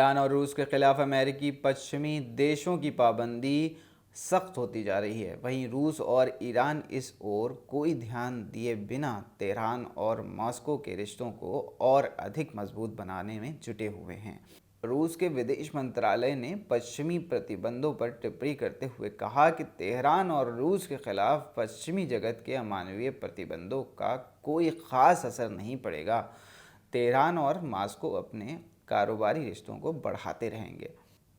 Iran और रूस के खिलाफ अमेरिकी पश्चिमी देशों की पाबंदी सख्त होती जा रही है। वहीं रूस और ईरान इस ओर कोई ध्यान दिए बिना तेहरान और मॉस्को के रिश्तों को और अधिक मजबूत बनाने में जुटे हुए हैं। रूस के विदेश मंत्रालय ने पश्चिमी प्रतिबंधों पर टिप्पणी करते हुए कहा कि तेहरान और रूस के खिलाफ पश्चिमी जगत के अमानवीय प्रतिबंधों का कोई ख़ास असर नहीं पड़ेगा। तेहरान और मॉस्को अपने कारोबारी रिश्तों को बढ़ाते रहेंगे।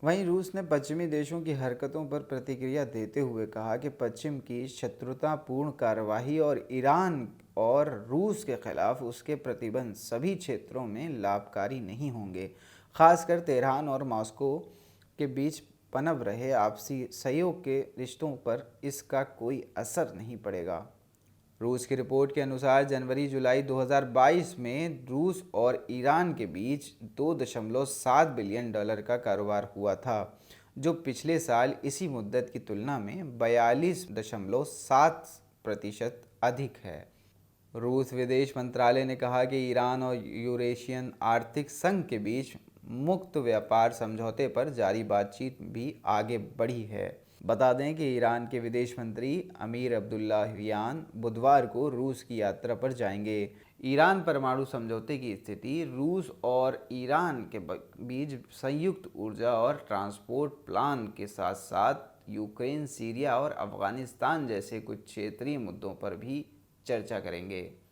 वहीं रूस ने पश्चिमी देशों की हरकतों पर प्रतिक्रिया देते हुए कहा कि पश्चिम की शत्रुतापूर्ण कार्यवाही और ईरान और रूस के खिलाफ उसके प्रतिबंध सभी क्षेत्रों में लाभकारी नहीं होंगे। खासकर तेहरान और मॉस्को के बीच पनप रहे आपसी सहयोग के रिश्तों पर इसका कोई असर नहीं पड़ेगा। रूस की रिपोर्ट के अनुसार जनवरी-जुलाई 2022 में रूस और ईरान के बीच 2.7 बिलियन डॉलर का कारोबार हुआ था, जो पिछले साल इसी मुद्दत की तुलना में 42.7% अधिक है। रूस विदेश मंत्रालय ने कहा कि ईरान और यूरेशियन आर्थिक संघ के बीच मुक्त व्यापार समझौते पर जारी बातचीत भी आगे बढ़ी है। बता दें कि ईरान के विदेश मंत्री अमीर अब्दुल्लाहियान बुधवार को रूस की यात्रा पर जाएंगे। ईरान परमाणु समझौते की स्थिति रूस और ईरान के बीच संयुक्त ऊर्जा और ट्रांसपोर्ट प्लान के साथ साथ यूक्रेन, सीरिया और अफगानिस्तान जैसे कुछ क्षेत्रीय मुद्दों पर भी चर्चा करेंगे।